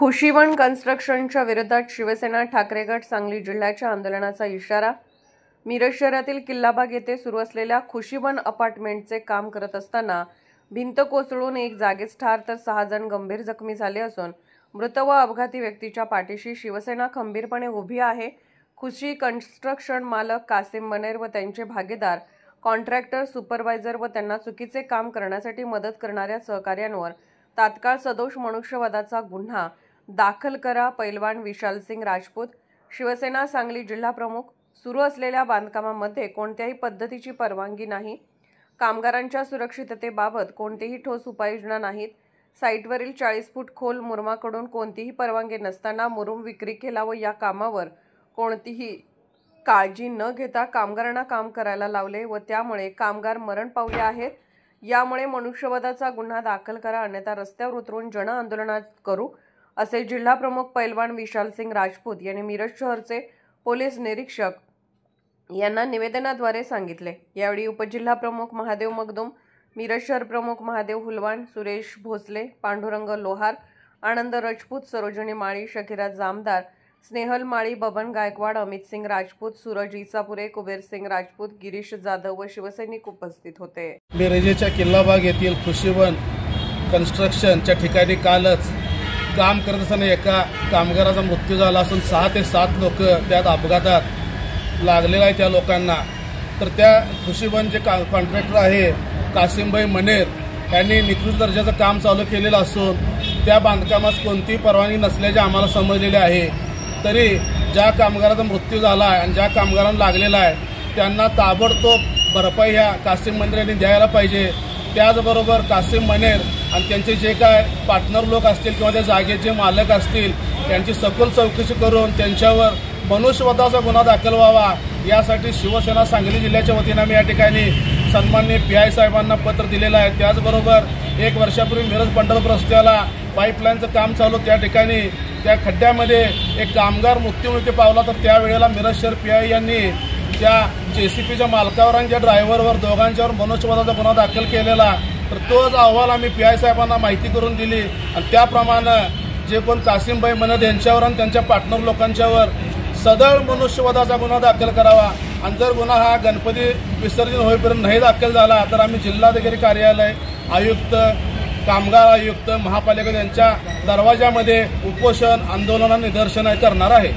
खुशीवन कन्स्ट्रक्शनच्या विरोधात शिवसेना ठाकरे गट सांगली जिल्ह्याच्या आंदोलनाचा इशारा। मिरज शहरातील किल्लाबाग येथे सुरू असलेल्या खुशीवन अपार्टमेंटचे काम करत असताना भिंत कोसळून एक जागीच ठार तर 6 जण गंभीर जखमी झाले असून मृत व अपघाती व्यक्तीच्या पाठीशी शिवसेना खंबीरपणे उभी आहे। खुशी कन्स्ट्रक्शन मालक कासिम मनेर व त्यांचे भागीदार कॉन्ट्रॅक्टर सुपरवायझर व त्यांना चुकीचे काम करण्यासाठी मदत करणाऱ्या सहकार्यांवर तात्काळ सदोष मनुष्यवधाचा गुन्हा दाखल करा। पैलवान विशाल सिंग राजपूत, शिवसेना सांगली जिल्हा प्रमुख। सुरू असलेल्या बांधकामामध्ये कोणत्याही पद्धतीची परवानगी नाही। कामगारांच्या सुरक्षिततेबाबत कोणतीही ठोस उपाययोजना नाहीत। साइटवरील 40 फूट खोल मुरुमाकडून कोणतीही परवानगी नसताना मुरुम विक्री केला व या कामावर कोणतीही काळजी न घेता कामगारांना काम करायला लावले व त्यामुळे कामगार मरण पावले आहेत। यामुळे मनुष्यवधाचा गुन्हा दाखल करा, अन्यथा रस्त्यावर उतरून जन आंदोलनात करू, असे जिल्हा प्रमुख पैलवान विशाल सिंग राजपूत यांनी मिरज शहरचे पोलीस निरीक्षक यांना निवेदनाद्वारे सांगितले। यावेळी उपजिल्हा प्रमुख महादेव मगदुम, मिरज शहर प्रमुख महादेव हुलवान, सुरेश भोसले, पांडुरंग लोहार, आनंद राजपूत, सरोजनी माळी, शकीरा जामदार, स्नेहल माळी, बबन गायकवाड, अमित सिंग राजपूत, सूरज इसापुरे, कुबेर सिंग राजपूत, गिरीश जाधव व शिवसैनिक उपस्थित होते। मिरजेच्या किल्लाबाग येथील खुशीवन कन्स्ट्रक्शनच्या ठिकाणी कालच काम करत असताना एका कामगाराचा मृत्यू झाला असून 6 ते 7 लोक त्यात अपघातात लागलेले आहेत। त्या लोकांना तर त्या खुशीवनचे कॉन्ट्रॅक्टर आहे कासिमभाई मनेर यांनी निकृष्ट दर्जाचं काम चालू केलेलं असून त्या बांधकामास कोणतीही परवानगी नसल्याचे आम्हाला समजलेले आहे। तरी ज्या कामगाराचा मृत्यू झाला आहे आणि ज्या कामगारांना लागलेला आहे त्यांना ताबडतोब भरपाई ह्या कासिम मनेर यांनी द्यायला पाहिजे। त्याचबरोबर कासिम मनेर आणि त्यांचे जे काय पार्टनर लोक असतील किंवा त्या जागेचे मालक असतील त्यांची सखोल चौकशी करून त्यांच्यावर मनुष्यवधाचा गुन्हा दाखल व्हावा, यासाठी शिवसेना सांगली जिल्ह्याच्या वतीने आम्ही या ठिकाणी सन्माननीय PI साहेबांना पत्र दिलेलं आहे। त्याचबरोबर 1 वर्षापूर्वी मिरज पंढरपूर रस्त्याला पाईपलाईनचं काम चालू, त्या ठिकाणी त्या खड्ड्यामध्ये एक कामगार मृत्युमुखी पावला, तर त्यावेळेला मिरज शहर PI यांनी त्या JCPच्या मालकावर आणि त्या ड्रायव्हरवर दोघांच्यावर मनुष्यवधाचा गुन्हा दाखल केलेला। तर तोच अहवाल आम्ही PI साहेबांना माहिती करून दिली आणि त्याप्रमाणे जे कोण कासिमभाई मनेर यांच्यावर आणि त्यांच्या पार्टनर लोकांच्यावर सदळ मनुष्यवधाचा गुन्हा दाखल करावा आणि जर गुन्हा हा गणपती विसर्जन होईपर्यंत नाही दाखल झाला तर आम्ही जिल्हाधिकारी कार्यालय, आयुक्त, कामगार आयुक्त, महापालिका यांच्या दरवाजामध्ये उपोषण आंदोलन निदर्शन करणार आहे।